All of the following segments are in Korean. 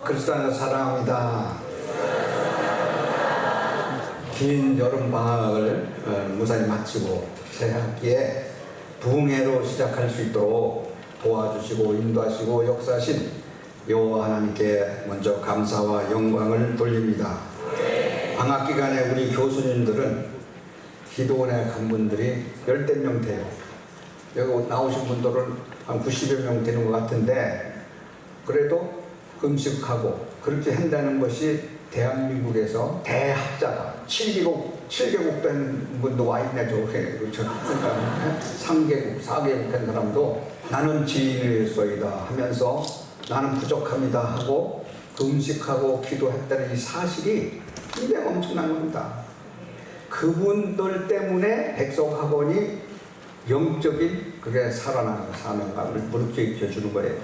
그리스도 안에서 사랑합니다. 긴 여름방학을 무사히 마치고 새 학기에 부흥회로 시작할 수 있도록 도와주시고 인도하시고 역사하신 여호와 하나님께 먼저 감사와 영광을 돌립니다. 방학 기간에 우리 교수님들은 기도원에 간 분들이 열댓 명 돼요. 여기 나오신 분들은 한 90여 명 되는 것 같은데, 그래도 금식하고 그렇게 한다는 것이 대한민국에서 대학자가 7개국 된 분도 와 있네. 그렇죠. 3개국, 4개국 된 사람도 나는 지인이었소이다 하면서 나는 부족합니다 하고 금식하고 기도했다는 이 사실이 굉장히 엄청난 겁니다. 그분들 때문에 백석학원이 영적인 그게 살아나는 사명감을 무릅쓰게 주는 거예요.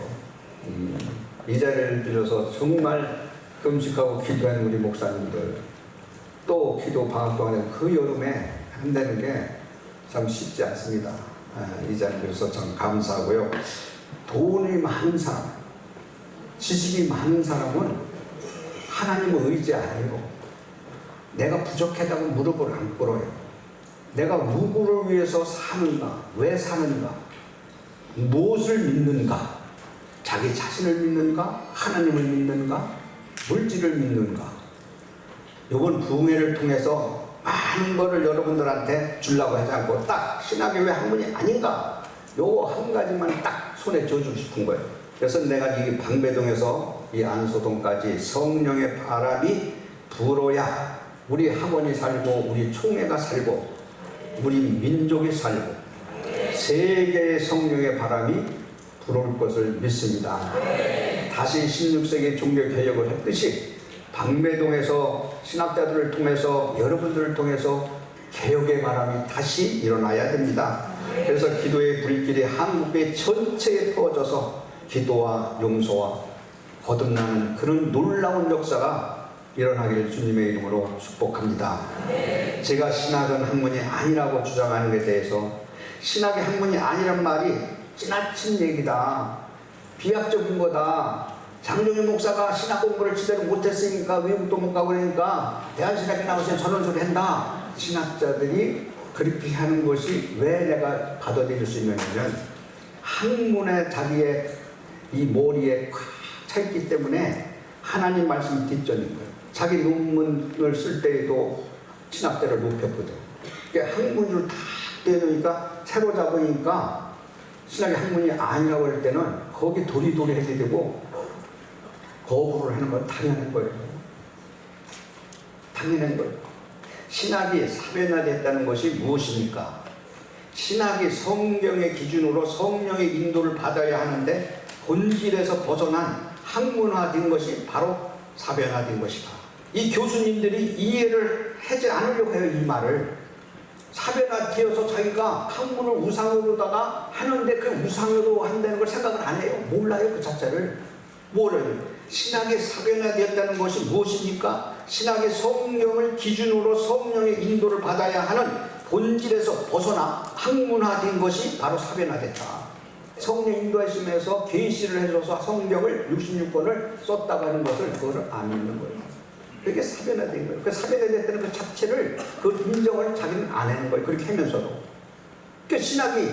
이 자리를 빌어서 정말 금식하고 기도하는 우리 목사님들, 또 기도 방학 동안에 그 여름에 한다는 게 참 쉽지 않습니다. 이 자리를 빌어서 참 감사하고요. 돈이 많은 사람, 지식이 많은 사람은 하나님을 의지 안 해요. 내가 부족하다고 무릎을 안 꿇어요. 내가 누구를 위해서 사는가, 왜 사는가, 무엇을 믿는가, 자기 자신을 믿는가, 하나님을 믿는가, 물질을 믿는가. 이번 부흥회를 통해서 많은 것을 여러분들한테 주려고 하지 않고 딱 신학의 왜 학문이 아닌가, 요거 한 가지만 딱 손에 쥐어주고 싶은 거예요. 그래서 내가 이 방배동에서 이 안소동까지 성령의 바람이 불어야 우리 학원이 살고 우리 총회가 살고 우리 민족이 살고 세계의 성령의 바람이 불어올 것을 믿습니다. 다시 16세기 종교개혁을 했듯이 방배동에서 신학자들을 통해서 여러분들을 통해서 개혁의 바람이 다시 일어나야 됩니다. 그래서 기도의 불길이 한국의 전체에 퍼져서 기도와 용서와 거듭나는 그런 놀라운 역사가 일어나기를 주님의 이름으로 축복합니다. 제가 신학은 학문이 아니라고 주장하는 것에 대해서, 신학이 학문이 아니란 말이 지나친 얘기다, 비약적인 거다, 장종희 목사가 신학 공부를 제대로 못했으니까 외국도 못 가고 그러니까 대한신학에 나와서 저런 소리 한다. 신학자들이 그렇게 하는 것이 왜 내가 받아들일 수 있느냐면, 학문에 자기의 이 머리에 꽉 차있기 때문에 하나님 말씀이 뒷전인 거예요. 자기 논문을 쓸 때에도 신학자를 높였거든. 그러니까 학문으로 다 떼놓으니까 새로 잡으니까 신학이 학문이 아니라고 할 때는 거기 도리도리 해야 되고 거부를 하는 건 당연한 거예요. 당연한 거예요. 신학이 사변화됐다는 것이 무엇입니까? 신학이 성경의 기준으로 성령의 인도를 받아야 하는데 본질에서 벗어난 학문화된 것이 바로 사변화된 것이다. 이 교수님들이 이해를 하지 않으려고 해요. 이 말을 사변화되어서 자기가 학문을 우상으로다가 하는데 그 우상으로 한다는 걸 생각을 안 해요. 몰라요. 그 자체를. 뭐를 신학이 사변화되었다는 것이 무엇입니까? 신학의 성령을 기준으로 성령의 인도를 받아야 하는 본질에서 벗어나 학문화된 것이 바로 사변화됐다. 성령 인도하시면서 계시를 해줘서 성경을 66권을 썼다고 하는 것을 그거를 안 믿는 거예요. 그게 사변화된 거예요. 그 사변화됐다는 그 자체를 그 인정을 자기는 안 하는 거예요. 그렇게 하면서도. 그 신학이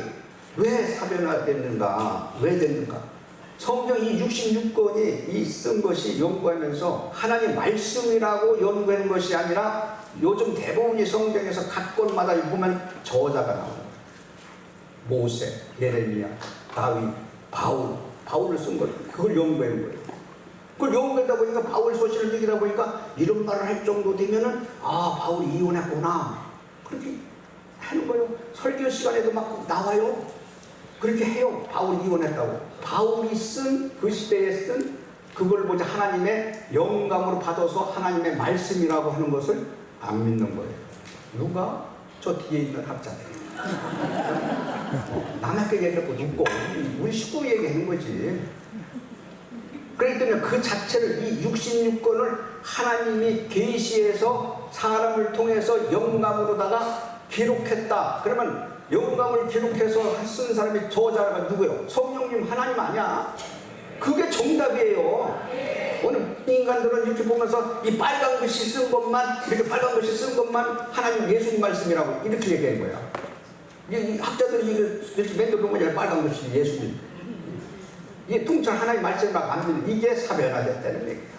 왜 사변화됐는가, 왜 됐는가? 성경 이 66권이 이 쓴 것이 연구하면서 하나님 말씀이라고 연구하는 것이 아니라 요즘 대부분이 성경에서 각 권마다 보면 저자가 나와요. 모세, 예레미야, 다윗, 바울을 쓴 거예요. 그걸 연구하는 거예요. 그걸 연구하다 보니까 바울 소신을 얘기하다 보니까 이런 말을 할 정도 되면은 바울이 이혼했구나. 그렇게 하는 거예요. 설교 시간에도 막 나와요. 그렇게 해요. 바울이 이혼했다고. 바울이 쓴 그 시대에 쓴 그걸 보자 하나님의 영감으로 받아서 하나님의 말씀이라고 하는 것을 안 믿는 거예요. 누가? 저 뒤에 있는 학자들. 남에게 얘기하고 눕고 우리 식구 얘기하는 거지. 그렇기 때문에 그 자체를 이 66권을 하나님이 계시해서 사람을 통해서 영감으로다가 기록했다. 그러면 영감을 기록해서 쓴 사람이 저자가 누구예요? 성령님, 하나님 아니야? 그게 정답이에요. 오늘 인간들은 이렇게 보면서 이 빨간 글씨 쓴 것만, 이렇게 빨간 글씨 쓴 것만 하나님 예수님 말씀이라고 이렇게 얘기하는 거야. 이 학자들이 이렇게 맨들 보면 빨간 글씨 예수님. 이게 통째로 하나님 말씀이라고 안 믿는, 이게 사변화됐다는 얘기야.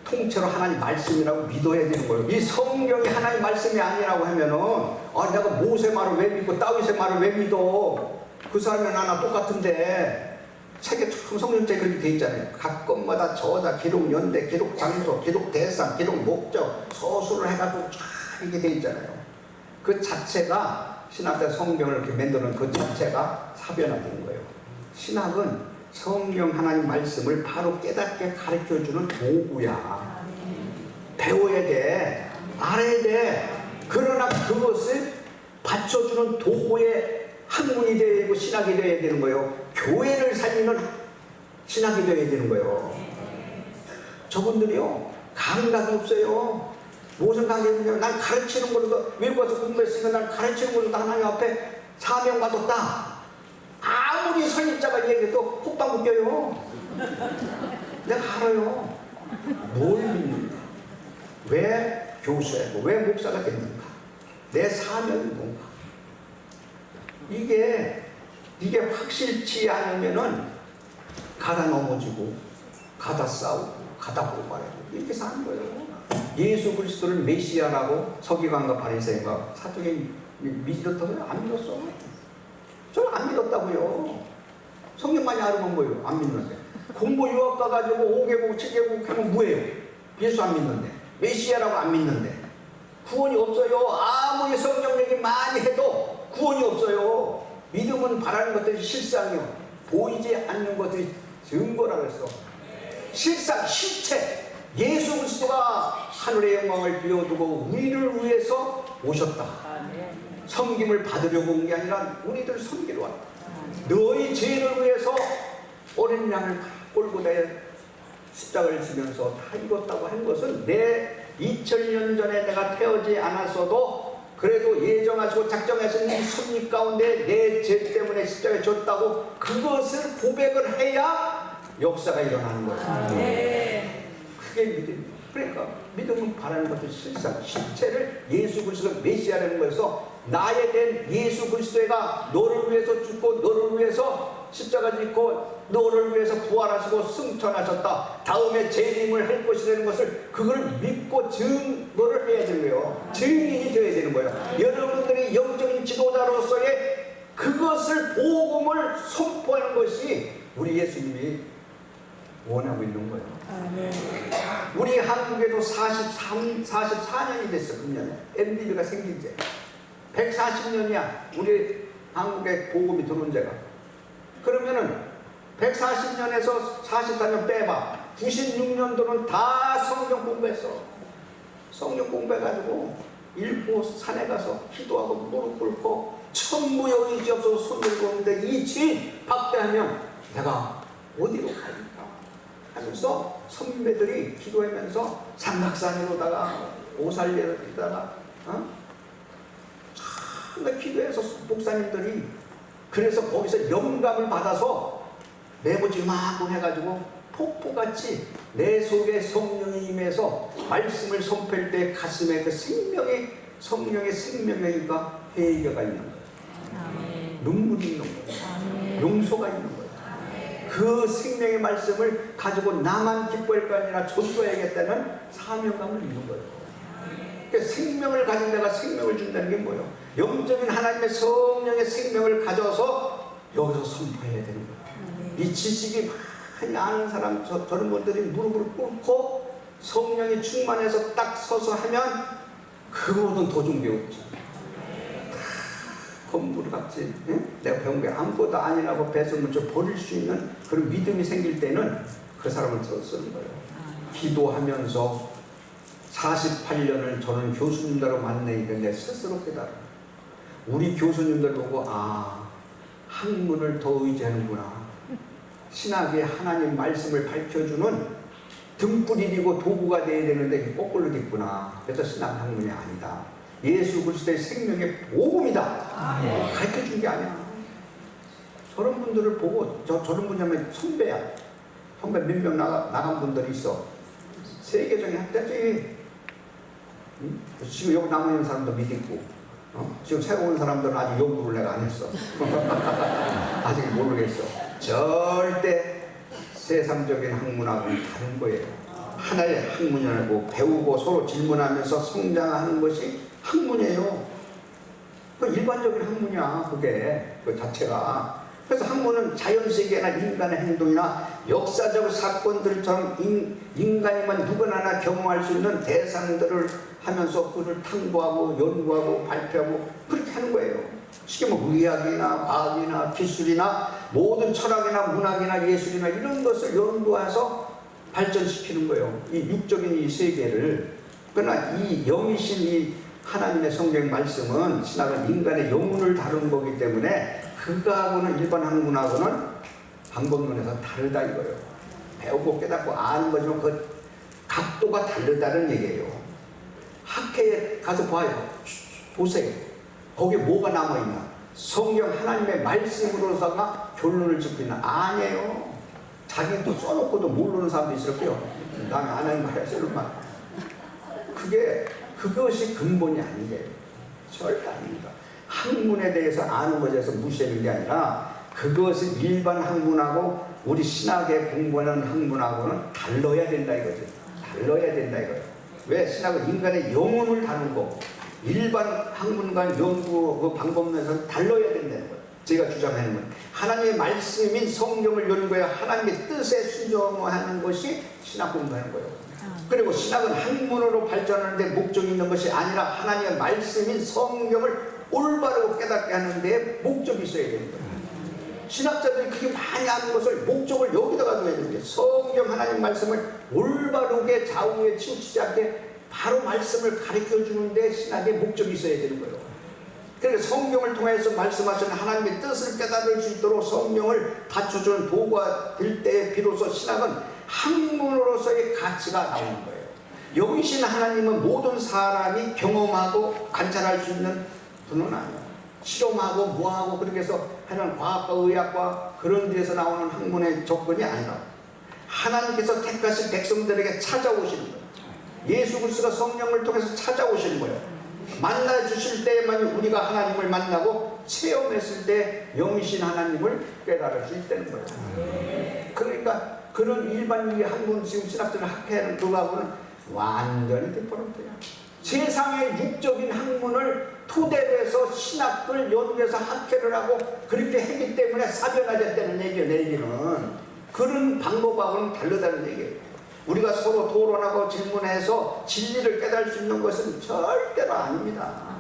통째로 하나님 말씀이라고 믿어야 되는 거예요. 이 성경이 하나님 말씀이 아니라고 하면은, 내가 모세 말을 왜 믿고 다윗의 말을 왜 믿어? 그 사람이 나나 똑같은데. 책에 참 성경책에 그렇게 돼 있잖아요. 각 것마다 저자, 기록 연대, 기록 장소, 기록 대상, 기록 목적, 서술을 해가지고 쫙 이렇게 돼 있잖아요. 그 자체가 신학의 성경을 이렇게 만드는 그 자체가 사변화된 거예요. 신학은 성경 하나님 말씀을 바로 깨닫게 가르쳐주는 도구야. 배워야 돼. 알아야 돼. 그러나 그것을 받쳐주는 도구의 학문이 되어야 되고 신학이 되어야 되는 거예요. 교회를 살리는 신학이 되어야 되는 거예요. 저분들이요, 감각이 없어요. 무슨 감각이냐면, 난 가르치는 걸로도, 외국 가서 공부했으니까 난 가르치는 걸로도 하나님 앞에 사명받았다. 아무리 선입자가 얘기해도 콧방 웃겨요. 내가 알아요. 뭘 믿는가? 왜 교수하고 왜 목사가 됐는가? 내 사명이 뭔가? 이게 확실치 않으면은 가다 넘어지고, 가다 싸우고, 가다 고발하고 이렇게 사는 거예요. 예수 그리스도를 메시아라고 서기관과 바리새인과 사도들이 믿었다고요? 안 믿었어. 저는 안 믿었다고요. 성경만이 알면 뭐예요? 안 믿는데. 공부 유학 가가지고 5개국, 7개국 하면 뭐예요? 예수 안 믿는데. 메시아라고 안 믿는데. 구원이 없어요. 아무리 성경 얘기 많이 해도 구원이 없어요. 믿음은 바라는 것들이 실상이요. 보이지 않는 것들이 증거라고 했어. 실상, 실체. 예수 그리스도가 하늘의 영광을 비워두고 우리를 위해서 오셨다. 섬김을 받으려고 온 게 아니라 우리들 섬기러 왔다. 너희 죄를 위해서 어린 양을 끌고 내 십자가를 지면서 다 이뤘다고 한 것은 내 2000년 전에 내가 태어지 않았어도 그래도 예정하시고 작정하신 이 섭리 가운데 내 죄 때문에 십자가에 졌다고 그것을 고백을 해야 역사가 일어나는 거예요. 그게 믿음이에요. 그러니까 믿음은 바라는 것도 실상, 실체를 예수 그리스도가 메시아라는 거여서 나에 대한 예수 그리스도가 너를 위해서 죽고 너를 위해서 십자가 짓고 너를 위해서 부활하시고 승천하셨다. 다음에 재림을 할 것이라는 것을 그걸 믿고 증거를 해야 되는 거예요. 증인이 되어야 되는 거예요. 여러분들이 영적인 지도자로서의 그것을 복음을 선포하는 것이 우리 예수님이 원하고 있는 거예요. 우리 한국에도 44년이 됐어. 금년에 MDB가 생긴 지 140년이야. 우리 한국에 복음이 들어온 지가. 그러면은 140년에서 44년 빼봐. 96년도는 다 성경 공부했어. 성경 공부해가지고 읽고 산에 가서 기도하고 무릎 꿇고 천무여 의지 없어서 손 들고 오는데 이 죄인 박대하면 내가 어디로 갈까 하면서 선배들이 기도하면서 삼각산으로다가 오살리다가 정말 기도해서 목사님들이 그래서 거기서 영감을 받아서 매보지마고 해가지고 폭포같이 내 속에 성령이 임해서 말씀을 선포할 때 가슴에 그 생명의 성령의 생명력과 회개가 있는 거예요. 눈물이 있는 거예요. 용서가 있는 거예요. 그 생명의 말씀을 가지고 나만 기뻐할 거 아니라 전도해야겠다는 사명감을 있는 거예요. 그러니까 생명을 가진 데가 생명을 준다는 게 뭐예요? 영적인 하나님의 성령의 생명을 가져서 여기서 선포해야 되는 거예요. 이 지식이 많이 아는 사람, 저런 분들이 무릎을 꿇고 성령이 충만해서 딱 서서 하면 그거보다는 더 좋은 게 없지. 건물같이 내가 배운 게 아무것도 아니라고 배설물 좀 버릴 수 있는 그런 믿음이 생길 때는 그 사람을 쓰는 거예요. 기도하면서 48년을 저는 교수님들하고 만나니까 내 스스로 깨달아. 우리 교수님들 보고 학문을 더 의지하는구나. 신학의 하나님 말씀을 밝혀주는 등불이고 도구가 되어야 되는데 거꾸로 됐구나. 그래서 신학 학문이 아니다. 예수 그리스도의 생명의 복음이다. 가르쳐준 게 아니야. 저런 분들을 보고 저런 분이면 선배야. 선배 몇 명 나간 분들이 있어. 세계적인 학자지. 지금 여기 남아있는 사람도 믿고, 지금 새로 온 사람들은 아직 연구를 내가 안 했어. 아직 모르겠어. 절대 세상적인 학문하고는 다른 거예요. 하나의 학문이라고 배우고 서로 질문하면서 성장하는 것이 학문이에요. 그 일반적인 학문이야, 그게. 그 자체가. 그래서 학문은 자연세계나 인간의 행동이나 역사적 사건들처럼 인간이면 누구나 경험할 수 있는 대상들을 하면서 그를 탐구하고 연구하고 발표하고 그렇게 하는 거예요. 쉽게 뭐 의학이나 과학이나 기술이나 모든 철학이나 문학이나 예술이나 이런 것을 연구해서 발전시키는 거예요. 이 육적인 이 세계를. 그러나 이 영이신 이 하나님의 성경 말씀은 신학은 인간의 영혼을 다루는 거기 때문에 그거하고는 일반 학문하고는 방법론에서 다르다 이거예요. 배우고 깨닫고 아는 거지만 그 각도가 다르다는 얘기예요. 학회에 가서 봐요. 보세요. 거기에 뭐가 남아있나? 성경 하나님의 말씀으로서가 결론을 짓고 있나? 아니에요. 자기도 써놓고도 모르는 사람도 있을 거예요. 남이 안 하는 말이야, 설마. 그것이 근본이 아니에요. 절대 아닙니다. 학문에 대해서 아는 것에서 무시하는 게 아니라 그것은 일반 학문하고 우리 신학에 공부하는 학문하고는 달라야 된다 이거죠. 달라야 된다 이거예요. 왜? 신학은 인간의 영혼을 다루고 일반 학문과 연구 그 방법론에서는 달라야 된다는 거예요. 제가 주장하는 건 하나님의 말씀인 성경을 연구해야 하나님의 뜻에 순종하는 것이 신학 공부하는 거예요. 그리고 신학은 학문으로 발전하는 데 목적이 있는 것이 아니라 하나님의 말씀인 성경을 올바르고 깨닫게 하는 데 목적이 있어야 되는 거예요. 신학자들이 그게 많이 아는 것을 목적을 여기다가 둬야 되는 거예요. 성경 하나님 말씀을 올바르게 좌우에 치우치지 않게 바로 말씀을 가르쳐 주는데 신학의 목적이 있어야 되는 거예요. 그래서 성경을 통해서 말씀하시는 하나님의 뜻을 깨달을 수 있도록 성경을 갖춰주는 도구가 될 때 비로소 신학은 학문으로서의 가치가 나오는 거예요. 영이신 하나님은 모든 사람이 경험하고 관찰할 수 있는 분은 아니에요. 실험하고 뭐하고 그렇게 해서 하는 과학과 의학과 그런 데서 나오는 학문의 조건이 아니라 하나님께서 택하신 백성들에게 찾아오시는 거예요. 예수 그리스도가 성령을 통해서 찾아오시는 거예요. 만나 주실 때에만 우리가 하나님을 만나고 체험했을 때 영이신 하나님을 깨달을 수 있다는 거예요. 그러니까 그런 일반 학문 지금 신학자들 학회하는 그거하고는 완전히 different해요. 세상의 육적인 학문을 토대로 해서 신학을 연구해서 학회를 하고 그렇게 했기 때문에 사변화됐다는 얘기예요. 내 얘기는 그런 방법하고는 다르다는 얘기예요. 우리가 서로 토론하고 질문해서 진리를 깨달을 수 있는 것은 절대로 아닙니다.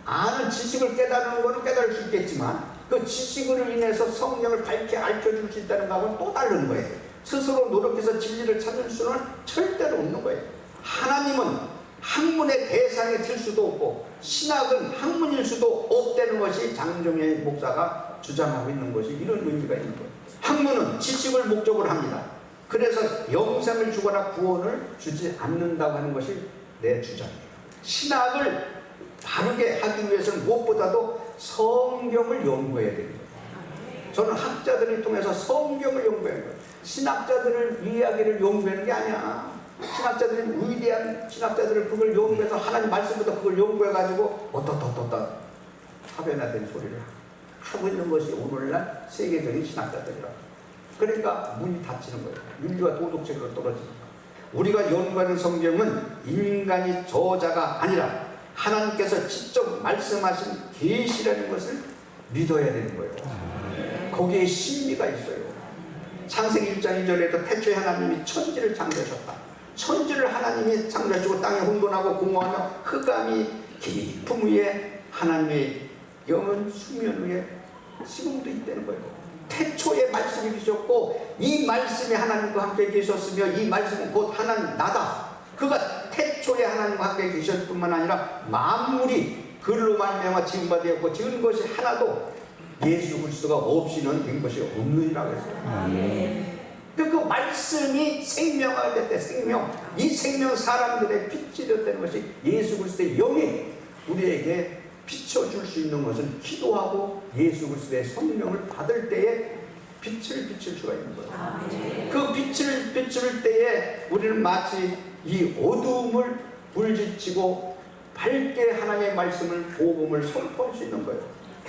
아는 지식을 깨달는 것은 깨달을 수 있겠지만 그 지식으로 인해서 성령을 밝게 알려줄 수 있다는 것은 또 다른 거예요. 스스로 노력해서 진리를 찾을 수는 절대로 없는 거예요. 하나님은 학문의 대상이 될 수도 없고 신학은 학문일 수도 없다는 것이 장정의 목사가 주장하고 있는 것이 이런 의미가 있는 거예요. 학문은 지식을 목적으로 합니다. 그래서 영생을 주거나 구원을 주지 않는다고 하는 것이 내 주장이에요. 신학을 바르게 하기 위해서는 무엇보다도 성경을 연구해야 되는 거예요. 저는 학자들을 통해서 성경을 연구하는 거예요. 신학자들을 이야기를 연구하는 게 아니야. 신학자들은 위대한 신학자들을 그걸 연구해서 하나님 말씀부터 그걸 연구해가지고 어떠 사변화된 소리를 하고 있는 것이 오늘날 세계적인 신학자들이라고. 그러니까 문이 닫히는 거예요. 윤리와 도덕적으로 떨어지는 거예요. 우리가 연구하는 성경은 인간이 저자가 아니라 하나님께서 직접 말씀하신 계시라는 것을 믿어야 되는 거예요. 거기에 신비가 있어요. 창세기 1장 2절에도 태초에 하나님이 천지를 창조하셨다. 천지를 하나님이 창조하시고 땅에 혼돈하고 공허하며 흑암이 깊음 위에 하나님의 영은 수면 위에 지금도 있다는 거예요. 태초에 말씀이 계셨고 이 말씀이 하나님과 함께 계셨으며 이 말씀은 곧 하나님 나다. 그가 태초에 하나님과 함께 계셨을 뿐만 아니라 만물이 그로 말미암아 지음바 되었고 지은 것이 하나도 예수 그리스도가 없이는 된 것이 없느니라고 했어요. 그 말씀이 생명화가 됐대. 생명. 이 생명 사람들의 빛이 되었다는 것이 예수 그리스도의 영이 우리에게 비춰줄 수 있는 것은 기도하고 예수 그리스도의 성령을 받을 때에 빛을 비출 수가 있는 거예요. 그 빛을 비출 때에 우리는 마치 이 어두움을 물리치고 밝게 하나님의 말씀을, 복음을 선포할 수 있는 거예요.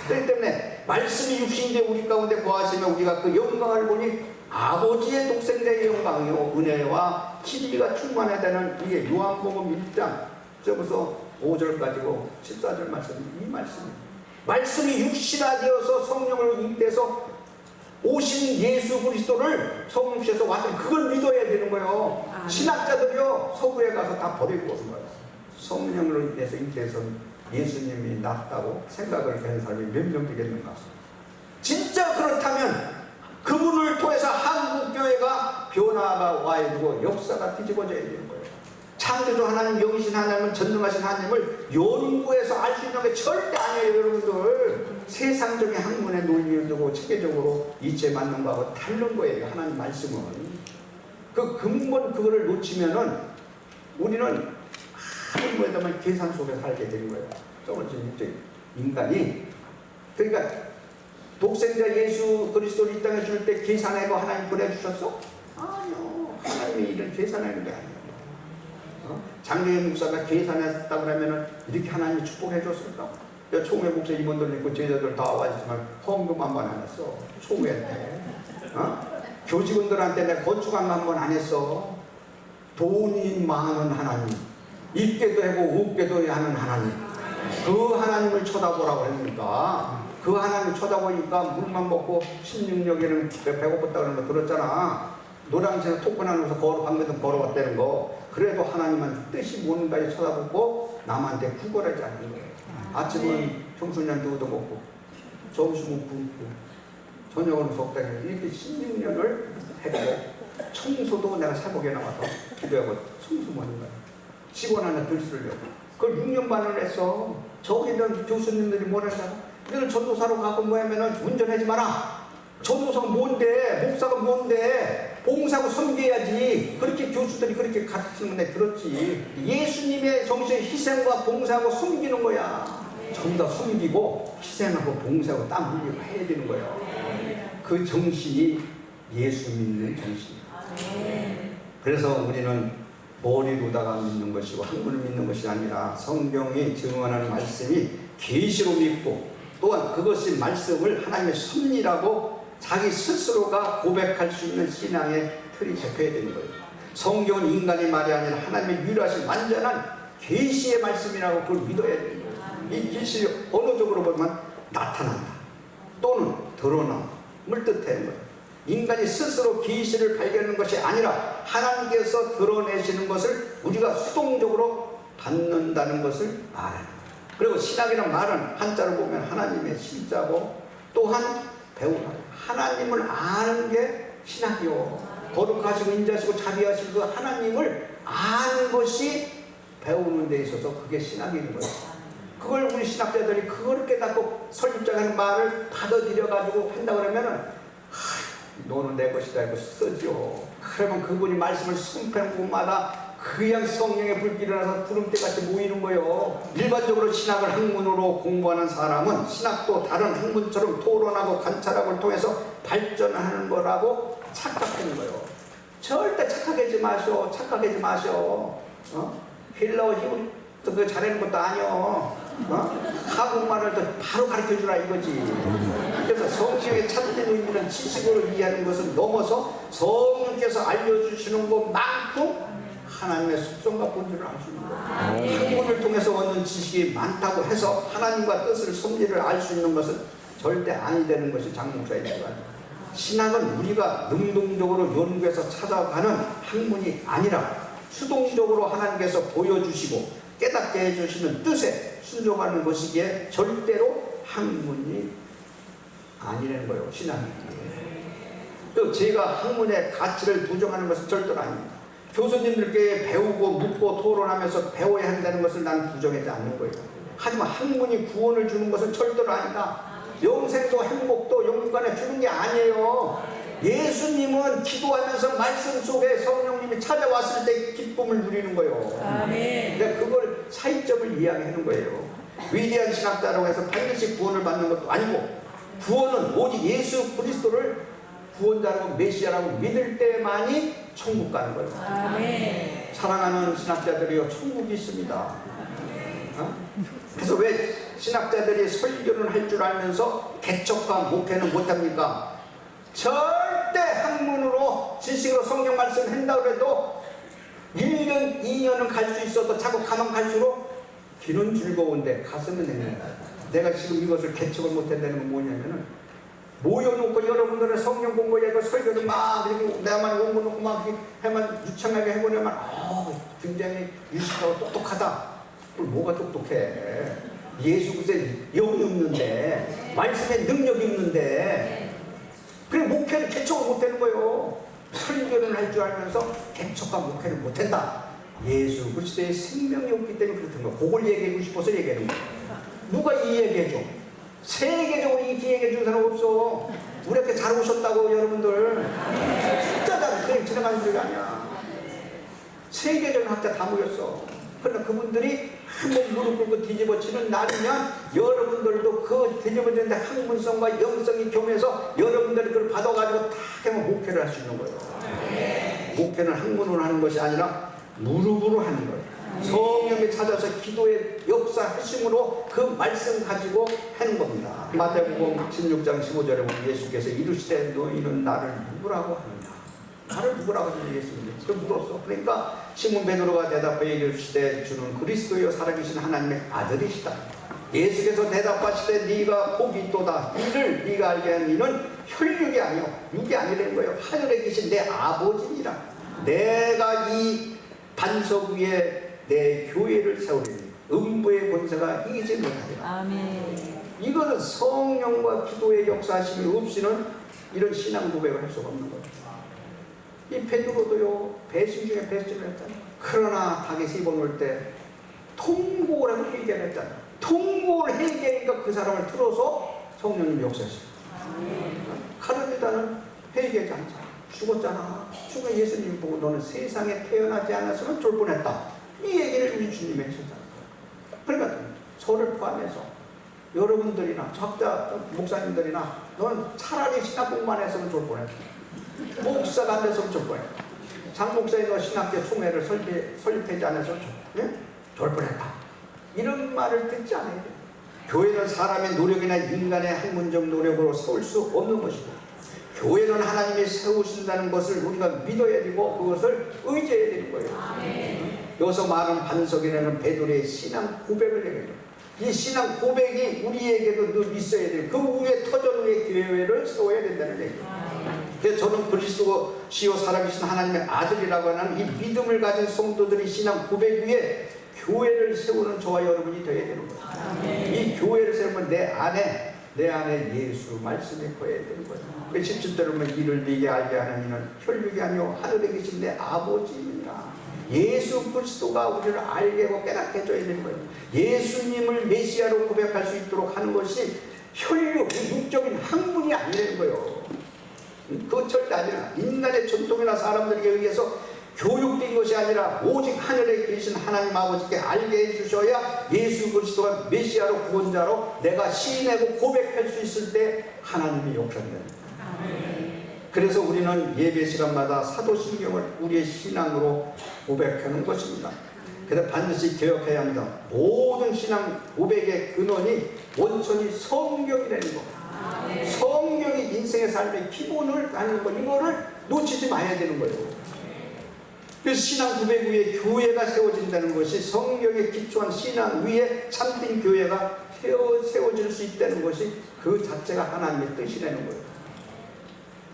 그렇기 때문에 말씀이 육신이 우리 가운데 거하시면 우리가 그 영광을 보니 아버지의 독생자의 영광이요 은혜와 진리가 충만해야 되는, 이게 요한복음 1장 저부터 5절까지고 14절 말씀이 이 말씀이에요. 말씀이 육신화되어서 성령을 잉태해서 오신 예수 그리스도를 성령께서 완전 그걸 믿어야 되는 거예요. 신학자들이요 서구에 가서 다 버리고 오는 거예요. 성령으로 인해서 잉태해서 예수님이 낫다고 생각을 하는 사람이 몇 명 되겠는가. 진짜 그렇다면 그분을 통해서 한국교회가 변화가 와야 되고 역사가 뒤집어져야 되는 거예요. 창조주 하나님, 영이신 하나님은 전능하신 하나님을 연구해서 알 수 있는 게 절대 아니에요. 여러분들 세상적인 학문에 논리를 두고 체계적으로 이치에 맞는 거하고 다른 거예요. 하나님 말씀은 그 근본 그거를 놓치면은 우리는 하나님에다만 계산 속에 살게 되는 거예요. 저번에 인간이, 그러니까 독생자 예수 그리스도를 이 땅에 줄 때 계산하고 하나님 보내주셨어? 아니요. 하나님이 이런 계산하는 게 아니에요. 장로의 목사가 계산했다고 하면 이렇게 하나님이 축복해 줬을까? 총회 목사 임원들 있고 제자들 다 와있지만 헌금 한 번 안 했어. 총회 때. 교직원들한테 내가 건축한 한 번 안 했어. 돈이 많은 하나님, 있게도 하고 없게도 하는 하나님, 그 하나님을 쳐다보라고 했으니까 그 하나님을 쳐다보니까 물만 먹고 16년에는 배고팠다고 하는 거 들었잖아. 노량진에서 토큰하면서 방금 걸어왔다는 거. 그래도 하나님은 뜻이 뭔가에 쳐다보고 남한테 구걸하지 않는 거예요. 아침은 청소년도 얻어먹고 점심은 굶고 저녁은 속닥이 이렇게 16년을 했고, 청소도 내가 사복에 나와서 기도하고 청소하는 거예요. 직원 하나 들 쓰려고. 그걸 6년 반을 했어. 저기 있는 교수님들이 뭐라잖아. 너는 전도사로 가고 뭐하면은 운전하지 마라. 전도사가 뭔데? 목사가 뭔데? 봉사하고 섬겨야지. 그렇게 교수들이 그렇게 가르치는 데 들었지. 예수님의 정신의 희생과 봉사하고 섬기는 거야. 전부 다 섬기고 희생하고 봉사하고 땀 흘리고 해야 되는 거예요. 그 정신이 예수 믿는 정신이에요. 그래서 우리는 머리로다가 믿는 것이고 학문을 믿는 것이 아니라 성경이 증언하는 말씀이 계시로 믿고, 또한 그것이 말씀을 하나님의 섭리라고 자기 스스로가 고백할 수 있는 신앙의 틀이 잡혀야 되는 거예요. 성경은 인간의 말이 아니라 하나님의 유일하신 완전한 계시의 말씀이라고 그걸 믿어야 되는 거예요. 이 계시 언어적으로 보면 나타난다 또는 드러남을 뜻하는 거예요. 인간이 스스로 계시를 발견하는 것이 아니라 하나님께서 드러내시는 것을 우리가 수동적으로 받는다는 것을 말하는 거예요. 그리고 신학이라는 말은 한자로 보면 하나님의 신자고, 또한 배우는 하나님을 아는 게 신학이요. 거룩하시고 인자하시고 자비하시고 그 하나님을 아는 것이 배우는 데 있어서 그게 신학인 거예요. 그걸 우리 신학자들이 그걸 깨닫고 설립자가 말을 받아들여 가지고 한다 그러면은 너는 내 것이다 이거 쓰죠. 그러면 그분이 말씀을 순평 곳마다 그냥 성령의 불길이 나서 구름대같이 모이는 거예요. 일반적으로 신학을 학문으로 공부하는 사람은 신학도 다른 학문처럼 토론하고 관찰학을 통해서 발전하는 거라고 착각하는 거예요. 절대 착각하지 마셔. 착각하지 마셔. 힐러 히브리 그 잘하는 것도 아니요. 한국말을 더 바로 가르쳐주라 이거지. 그래서 성경의 참된 의미는 지식으로 이해하는 것을 넘어서 성령께서 알려주시는 것만큼 하나님의 속성과 본질을 알 수 있는 거예요. 학문을 통해서 얻는 지식이 많다고 해서 하나님과 뜻을 섭리를 알 수 있는 것은 절대 아니 되는 것이 장목사의 주관이에요. 신학은 우리가 능동적으로 연구해서 찾아가는 학문이 아니라 수동적으로 하나님께서 보여주시고 깨닫게 해주시는 뜻에 순종하는 것이기에 절대로 학문이 아니라는 거예요. 신학이. 또 제가 학문의 가치를 부정하는 것은 절대로 아닙니다. 교수님들께 배우고 묻고 토론하면서 배워야 한다는 것을 난 부정하지 않는 거예요. 하지만 학문이 구원을 주는 것은 절대로 아니다. 영생도 행복도 영육간에 주는 게 아니에요. 예수님은 기도하면서 말씀 속에 성령님이 찾아왔을 때 기쁨을 누리는 거예요. 그러니까 그걸 차이점을 이야기하는 거예요. 위대한 신학자라고 해서 반드시 구원을 받는 것도 아니고, 구원은 오직 예수 그리스도를 구원자라고 메시아라고 믿을 때만이 천국 가는 거예요. 아멘. 사랑하는 신학자들이요, 천국이 있습니다. 그래서 왜 신학자들이 설교를 할 줄 알면서 개척과 목회는 못합니까? 절대 학문으로 지식으로 성경 말씀 한다고 해도 1년, 2년은 갈 수 있어도 자꾸 가면 갈수록 길은 즐거운데 가슴은 냉랭하다. 내가 지금 이것을 개척을 못한다는 건 뭐냐면은, 모여놓고 여러분들은 성경 공부하고 설교를 막 이렇게 내만 원고 놓고 막 해만 유창하게 해보려면 굉장히 유식하고 똑똑하다. 그럼 뭐가 똑똑해? 예수 그리스도에 영이 없는데, 말씀에 능력이 없는데, 그래 목회는 개척을 못하는 거예요. 설교를 할 줄 알면서 개척과 목회를 못한다. 예수 그리스도의 생명이 없기 때문에 그렇던 거야. 그걸 얘기하고 싶어서 얘기하는 거야. 누가 이 얘기해줘? 세계적으로 이 얘기해 준 사람 없어. 우리한테 잘 오셨다고 여러분들. 진짜 다 그냥 지나가는 소리가 아니야. 세계적인 학자 다 모였어. 그러나 그분들이 한번 무릎 꿇고 뒤집어치는 날이면 여러분들도 그 뒤집어지는데 학문성과 영성이 겸해서 여러분들이 그걸 받아가지고 탁 하면 목회를 할 수 있는 거예요. 목회는 학문으로 하는 것이 아니라 무릎으로 하는 거예요. 성령이 찾아서 기도의 역사하심으로 그 말씀 가지고 하는 겁니다. 마태복음 16장 15절에 보면 예수께서 이르시되 너희는 나를 누구라고 하느냐. 나를 누구라고 하느냐 예수님이 그 물었어. 그러니까 시몬 베드로가 대답하여 이르시되 주는 그리스도여 살아계신 하나님의 아들이시다. 예수께서 대답하시되 네가 복이 있도다. 이를 네가 알게 하는 이는 혈육이 아니요 육이 아니라는 거예요. 하늘에 계신 내 아버지니라. 내가 이 반석 위에 내 교회를 세우리니 음부의 권세가 이기지 못하리라. 아멘. 이것은 성령과 기도의 역사하심이 없이는 이런 신앙 고백을 할 수가 없는 거예요. 이 베드로도요, 배신 중에 배신을 했잖아요. 그러나 닭이 세 번 올 때 통곡을 하고 회개를 했잖아요. 통곡을 회개하니까 그 사람을 틀어서 성령님이 역사하시죠. 카르디다는 회개하지 않잖아. 죽었잖아. 죽은 예수님 보고 너는 세상에 태어나지 않았으면 쫄 뻔했다. 이 얘기를 우리 주님이 하셨잖아요. 그러니까 저를 포함해서 여러분들이나 작자 목사님들이나 너는 차라리 신학 공부만 했으면 좋을 뻔했다. 목사가 안 됐으면 좋을 뻔했다. 장 목사님 너 신학교 총회를 설립하지 않아서 좋을 뻔했다. 이런 말을 듣지 않아야 돼요. 교회는 사람의 노력이나 인간의 학문적 노력으로 세울 수 없는 것이고, 교회는 하나님이 세우신다는 것을 우리가 믿어야 되고 그것을 의지해야 되는 거예요. 여기서 말하는 반석이라는 베드로의 신앙 고백을 얘기해요. 이 신앙 고백이 우리에게도 늘 있어야 돼요. 그 위에 터전 위에 교회를 세워야 된다는 얘기예요. 그래서 저는 그리스도시요 살아계신 하나님의 아들이라고 하는 이 믿음을 가진 성도들이 신앙 고백 위에 교회를 세우는 저와 여러분이 되어야 되는 거예요. 이 교회를 세우면 내 안에 예수 말씀이 거해야 되는 거예요. 17절에 보면 이를 네게 알게 하는 이는 혈육이 아니요 하늘에 계신 내 아버지니라. 예수 그리스도가 우리를 알게 하고 깨닫게 해줘야 되는 거예요. 예수님을 메시아로 고백할 수 있도록 하는 것이 혈육, 육적인 학문이 아니라는 거예요. 그건 절대 아니라 인간의 전통이나 사람들에게 의해서 교육된 것이 아니라 오직 하늘에 계신 하나님 아버지께 알게 해주셔야 예수 그리스도가 메시아로 구원자로 내가 시인하고 고백할 수 있을 때 하나님이 역사합니다. 그래서 우리는 예배 시간마다 사도신경을 우리의 신앙으로 고백하는 것입니다. 그래서 반드시 기억해야 합니다. 모든 신앙 고백의 근원이 원천이 성경이라는 거. 성경이 인생의 삶의 기본을 하는 거, 이거를 놓치지 마야 되는 거예요. 그래서 신앙 고백 위에 교회가 세워진다는 것이 성경에 기초한 신앙 위에 참된 교회가 세워질 수 있다는 것이 그 자체가 하나님의 뜻이라는 거예요.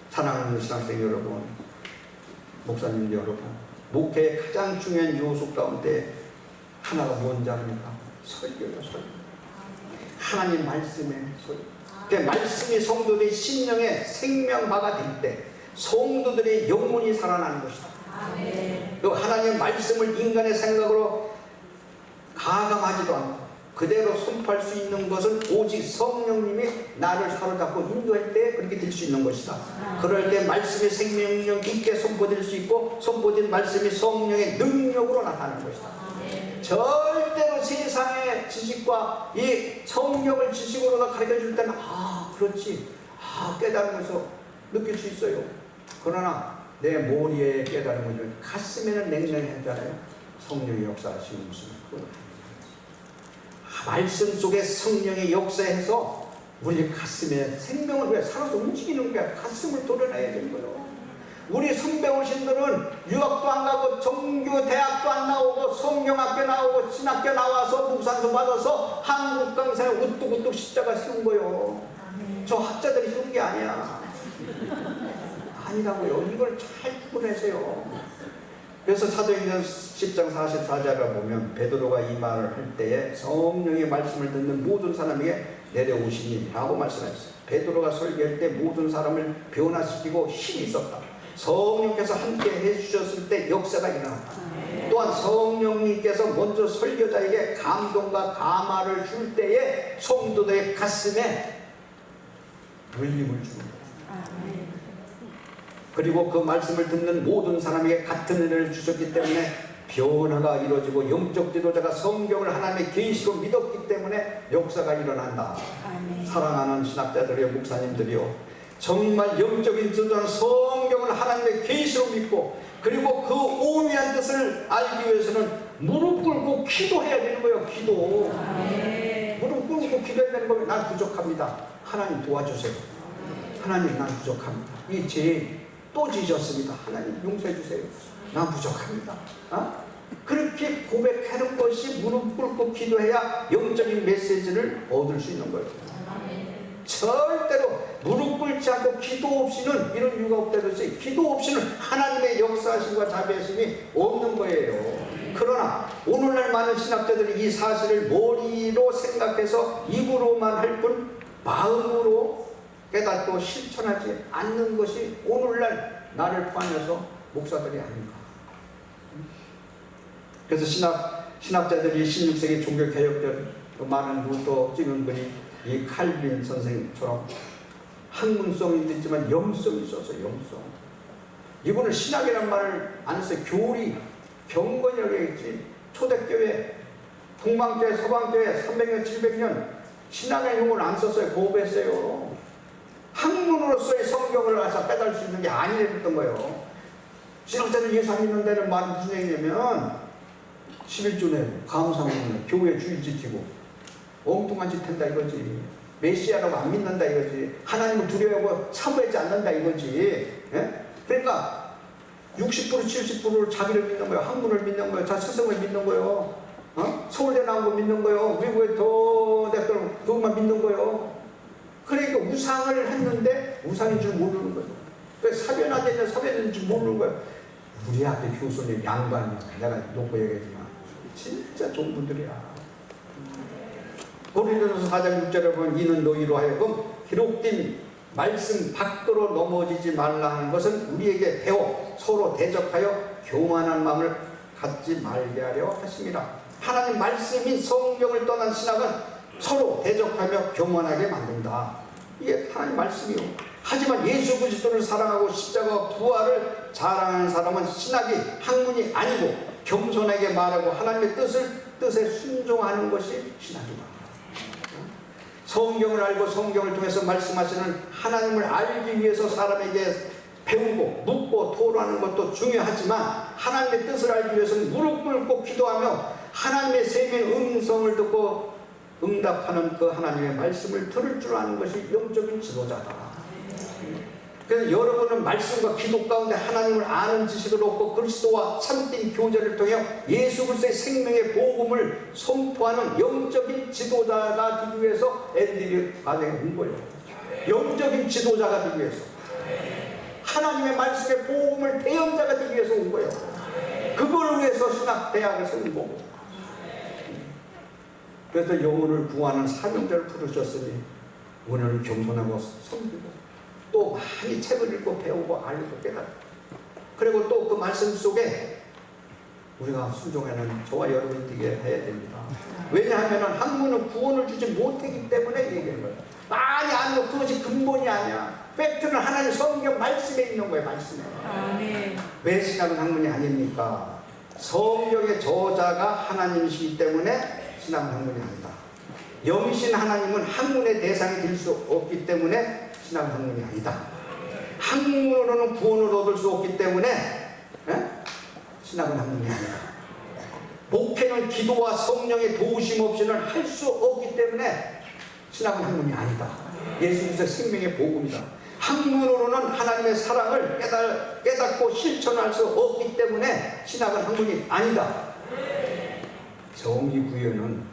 사랑하는 신학생 여러분, 목사님 여러분, 목회의 가장 중요한 요소 가운데 하나가 뭔지 압니까? 설교요, 설교. 하나님 말씀의 설교. 그 말씀이 성도들의 심령의 생명화가 될 때 성도들의 영혼이 살아나는 것이다. 또 하나님의 말씀을 인간의 생각으로 가감하지도 않고 그대로 선포할 수 있는 것은 오직 성령님이 나를 사로잡고 인도할 때 그렇게 될 수 있는 것이다. 그럴 때 말씀의 생명력 있게 선포될 수 있고 선포된 말씀이 성령의 능력으로 나타나는 것이다. 절대로 세상의 지식과 이 성경을 지식으로 가르쳐 줄 때는 그렇지 깨달으면서 느낄 수 있어요. 그러나 내 머리에 깨달은 거지만 가슴에는 냉랭하잖아요. 성령의 역사하시는 무슨 말씀 속에 성령의 역사해서 우리 가슴에 생명을 왜 살아서 움직이는 거야. 가슴을 도려내야 되는 거예요. 우리 선배 어르신들은 유학도 안 가고 정규 대학도 안 나오고 성경학교 나오고 신학교 나와서 목사서 받아서 한국 강사에 우뚝우뚝 십자가 세운 거예요. 저 학자들이 세운 게 아니야. 아니라고요. 이걸 잘 구분하세요. 그래서 사도행전 10장 44절을 보면 베드로가 이 말을 할 때에 성령의 말씀을 듣는 모든 사람에게 내려오시니 라고 말씀하셨어요. 베드로가 설교할 때 모든 사람을 변화시키고 힘이 있었다. 성령께서 함께 해주셨을 때 역사가 일어났다. 또한 성령님께서 먼저 설교자에게 감동과 감화를 줄 때에 성도들의 가슴에 울림을 주는 거예요. 그리고 그 말씀을 듣는 모든 사람에게 같은 은혜를 주셨기 때문에 변화가 이루어지고 영적 지도자가 성경을 하나님의 계시로 믿었기 때문에 역사가 일어난다. 사랑하는 신학자들이요, 목사님들이요, 정말 영적인 지도자는 성경을 하나님의 계시로 믿고 그리고 그 오묘한 뜻을 알기 위해서는 무릎 꿇고 기도해야 되는 거예요. 기도. 무릎 꿇고 기도해야 되는 거예요. 난 부족합니다. 하나님 도와주세요. 하나님, 난 부족합니다. 이 죄 또 지졌습니다. 하나님 용서해 주세요. 난 부족합니다. 그렇게 고백하는 것이 무릎 꿇고 기도해야 영적인 메시지를 얻을 수 있는 거예요. 절대로 무릎 꿇지 않고 기도 없이는 이런 이유가 없다고 했어요. 기도 없이는 하나님의 역사하심과 자비하심이 없는 거예요. 그러나 오늘날 많은 신학자들이 이 사실을 머리로 생각해서 입으로만 할 뿐 마음으로 깨닫고 실천하지 않는 것이 오늘날 나를 포함해서 목사들이 아닌가. 그래서 신학자들이 16세기 종교개혁者많은 루터 찍은 분이 이 칼빈 선생처럼 학문성이 있지만 영성이 있어서 영성. 이분은 신학이란 말을 안 했어요. 교리, 경건이라고 했지. 초대교회, 동방교회, 서방교회 300년, 700년 신학의 용어를 안 썼어요. 거부했어요. 학문으로서의 성경을 와서 빼달을 수 있는 게 아니랬던 거예요. 신학자들 예수 안 믿는 데는 말은 무슨 얘기냐면 11조 내고 감사하는 교회 주일 지키고 엉뚱한 짓 한다 이거지. 메시아라고 안 믿는다 이거지. 하나님을 두려워하고 사모하지 않는다 이거지. 예? 그러니까 60% 70%를 자기를 믿는 거예요. 학문을 믿는 거예요. 자 스승을 믿는 거예요. 서울대 나온 거 믿는 거예요. 미국에 더 됐던 그것만 믿는 거예요. 그러니까 우상을 했는데 우상인 줄 모르는 거예요. 사변화되냐 사변인 줄 모르는 거예요. 우리 앞에 교수님 양반이야. 내가 놓고 얘기하지만 진짜 좋은 분들이야. 고린도전서 4장 6절에 보면 이는 너희로 하여금 기록된 말씀 밖으로 넘어지지 말라 하는 것은 우리에게 배워 서로 대적하여 교만한 마음을 갖지 말게 하려 하심이라. 하나님 말씀인 성경을 떠난 신학은 서로 대적하며 교만하게 만든다. 이게 하나님 말씀이요. 하지만 예수 그리스도를 사랑하고 십자가와 부활을 자랑하는 사람은 신학이 학문이 아니고 겸손하게 말하고 하나님의 뜻에 순종하는 것이 신학이다. 성경을 알고 성경을 통해서 말씀하시는 하나님을 알기 위해서 사람에게 배우고 묻고 토론하는 것도 중요하지만 하나님의 뜻을 알기 위해서는 무릎 꿇고 기도하며 하나님의 세미한 음성을 듣고 응답하는 그 하나님의 말씀을 들을 줄 아는 것이 영적인 지도자다. 그래서 여러분은 말씀과 기도 가운데 하나님을 아는 지식을 얻고 그리스도와 참된 교제를 통해 예수 그리스도의 생명의 복음을 선포하는 영적인 지도자가 되기 위해서 애들이 과정에 온 거예요. 영적인 지도자가 되기 위해서 하나님의 말씀의 복음을 대언자가 되기 위해서 온 거예요. 그걸 위해서 신학대학을 세운 거고. 그래서 영혼을 구하는 사명자를 부르셨으니 오늘은 겸손하고 섬기고 또 많이 책을 읽고 배우고 알고 깨닫고 그리고 또 그 말씀 속에 우리가 순종하는 저와 여러분이 되게 해야 됩니다. 왜냐하면 학문은 구원을 주지 못하기 때문에 얘기하는 거예요. 많이 아는 거 그것이 근본이 아니야. 팩트는 하나님 성경 말씀에 있는 거예요. 말씀에. 왜 신학은 학문이 아닙니까? 성경의 저자가 하나님이시기 때문에 신학은 학문이 아니다. 영이신 하나님은 학문의 대상이 될 수 없기 때문에 신학은 학문이 아니다. 학문으로는 구원을 얻을 수 없기 때문에 신학은 학문이 아니다. 목회는 기도와 성령의 도우심 없이는 할 수 없기 때문에 신학은 학문이 아니다. 예수 그리스도의 생명의 복음이다. 학문으로는 하나님의 사랑을 깨닫고 실천할 수 없기 때문에 신학은 학문이 아니다. 정의구현은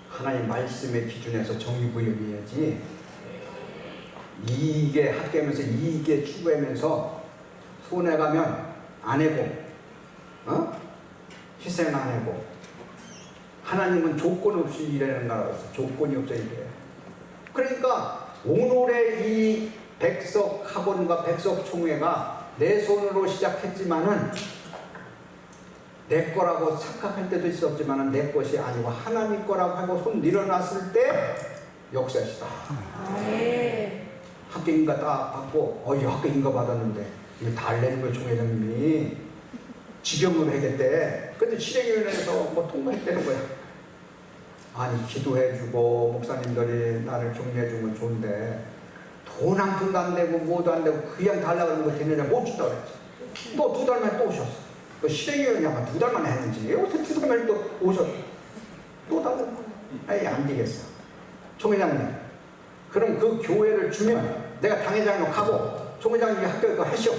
하나님 말씀의 기준에서 정의구현해야지, 이익에 합되면서 이익에 추구하면서 손해가면 안 해고 희생 안 해고. 하나님은 조건 없이 일하는 나라라서 조건이 없어 이래. 그러니까 오늘의 이 백석 학원과 백석 총회가 내 손으로 시작했지만은 내 거라고 착각할 때도 있었지만은 내 것이 아니고 하나님 거라고 하고 손 밀어놨을 때 역사시다. 합격인가 딱 받고 이 합격인가 받았는데 이거 다 알려는 거예요. 총회장님이 직영으로 해야겠대. 근데 실행위원회에서 뭐 통과했다는 거야. 아니 기도해주고 목사님들이 나를 격려해주면 좋은데 돈 한 푼도 안 되고 뭐도 안 되고 그냥 달라고 하는 거 되느냐 못 준다고 그랬지. 또 2달 만에 또 오셨어. 그 실행위원회가 2달 만에 했는지 어떻게 2달 만에 또 오셨어. 또 달라고. 아니 안 되겠어. 총회장님 그럼 그 교회를 주면 내가 당회장으로 가고 총회장님이 학교 하시오.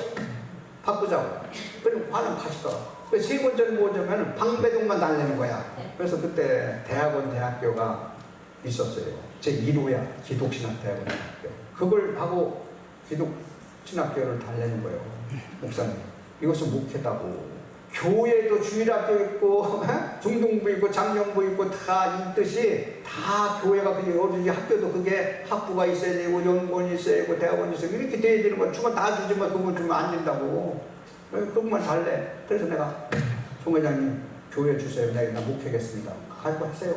바꾸자고. 그럼 화는 가시더라. 세 번째는 뭐냐면 방배동만 달래는 거야. 그래서 그때 대학교가 있었어요. 제1호야. 기독신학대학원 대학교. 그걸 하고 기독신학교를 달래는 거예요. 목사님. 이것은 목회다고. 교회도 주일학교 있고 중등부 있고 장년부 있고 다 있듯이 다 교회가 그게 어디 학교도 그게 학부가 있어야 되고 연구원이 있어야 되고 대학원이 있어야 되고 이렇게 돼야 되는 거야. 주면 다 주지만 그건 주면 안 된다고. 그것만 달래. 그래서 내가 총회장님 교회 주세요. 내가 목회겠습니다. 가지고 하세요.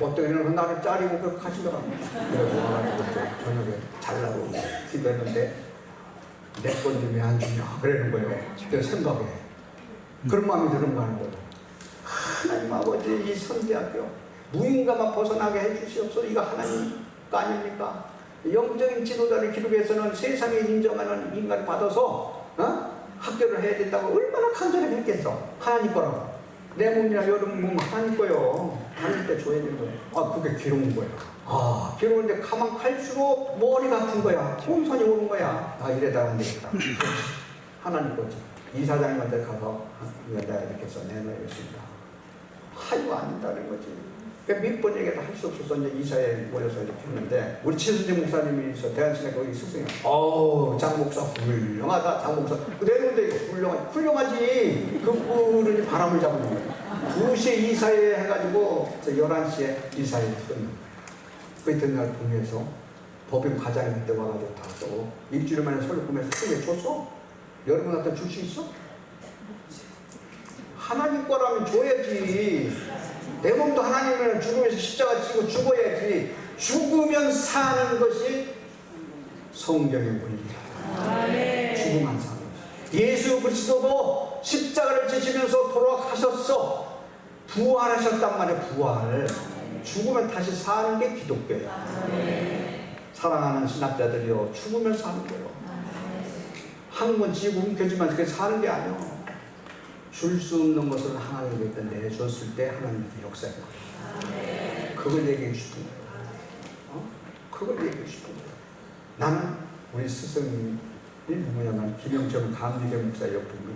어떤 애는 나를 짜리고 그렇게 하시더라고. 그래서 와가지고 저녁에 잘라고 기도했는데 내 건데 왜 안 주냐 그러는 거예요. 내 생각에. 그런 마음이 드는 거 하는 거예요. 하나님 아버지 이 선대학교 무인가만 벗어나게 해주시옵소서. 이거 하나님 거 아닙니까? 영적인 지도자를 기르기 위해서는 세상에 인정하는 인간을 받아서 학교를 해야 된다고 얼마나 간절히 했겠어. 하나님 거라고. 내 몸이나 여름 몸 하나님 거요. 다닐 때 줘야 되는 거예요. 그게 괴로운 거야. 괴로운데 가만 갈수록 머리가 아픈 거야. 혼선이 오는 거야. 이래다 안 되겠다. 하나님 거지. 이사장님한테 가서 내가 이렇게 해서 내놔야겠습니다. 이거 아닌다는 거지. 몇 번 얘기해도 할 수 없어서 이제 이사에 모여서 이렇게 했는데 우리 최순재 목사님이 있어. 대한신학 거기 스승이야. 장 목사 훌륭하다. 장 목사. 내놓은데 이거 훌륭하지. 그분이 바람을 잡는 거야. 2시에 이사회 해가지고 11시에 이사회 끝나. 그 이튿날 동네에서 법인 과장이 그때 와가지고 다 또 일주일 만에 서류 보면서 크게 줬어? 여러분한테 줄 수 있어? 하나님 거라면 줘야지. 내 몸도 하나님을 죽으면서 십자가 지고 죽어야지. 죽으면 사는 것이 성경의 원리야. 죽으면 사는 것이. 예수 그리스도도 십자가를 지시면서 돌아가셨어. 부활하셨단 말이야. 부활. 죽으면 다시 사는 게 기독교야. 사랑하는 신학자들이요, 죽으면 사는 거예요. 학문 지고 움켜쥐면 그게 사는 게 아니야. 줄 수 없는 것을 하나님께 내줬을 때 하나님께 역사해 거예요. 그걸 얘기해 싶은 거예요. 그걸 얘기해 싶은 거예요. 나는 우리 스승이 누구냐면 김영철 감리교 목사 옆분이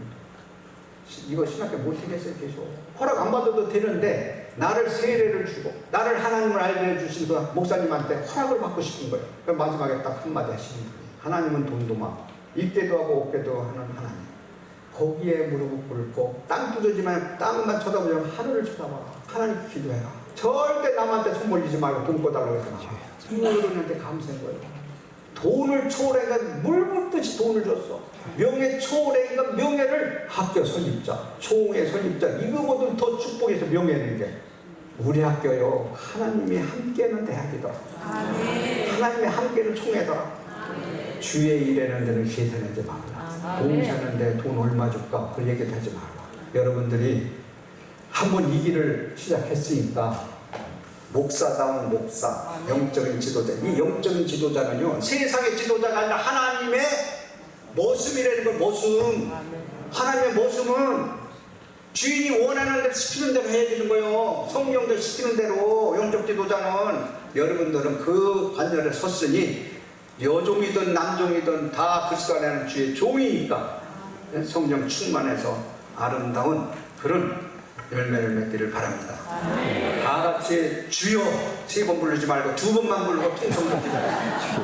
이거 신학교 못하겠어요. 계속 허락 안 받아도 되는데 나를 세례를 주고 나를 하나님을 알게 해주신 그 목사님한테 허락을 받고 싶은 거예요. 그래서 마지막에 딱 한마디 하시는 거예요. 하나님은 돈도마 입대도 하고 없게도 하는 하나님. 거기에 무릎을 꿇고 땅 두드지만 땅만 쳐다보면 하늘을 쳐다봐. 하나님 기도해라. 절대 남한테 손 벌리지 말고 돈 꿔달라고 했잖아. 그분한테 감사한 거예요. 돈을 초월해가 물 붓듯이 돈을 줬어. 명예 초월해가 명예를 학교 선입자, 총회 선입자 이거보다 더 축복해서 명예를 게 우리 학교요. 하나님이 함께는 대학이더라. 하나님이 함께는 총회더라. 주의 일하는 데는 계산하지 말라. 봉사하는데 돈 얼마 줄까? 그 얘기도 하지 말라. 여러분들이 한번 이 길을 시작했으니까 목사다운 목사, 영적인 지도자. 이 영적인 지도자는요, 세상의 지도자가 아니라 하나님의 모습이라는 걸. 모습. 하나님의 모습은 주인이 원하는 대로 시키는 대로 해야 되는 거예요. 성령들 시키는 대로. 영적 지도자는 여러분들은 그 반열에 섰으니 여종이든 남종이든 다 그리스도 안에 주의 종이니까 성령 충만해서 아름다운 그런 열매를 맺기를 바랍니다. 다 같이 주여 3번 부르지 말고 2번만 부르고 통성도 기도해요.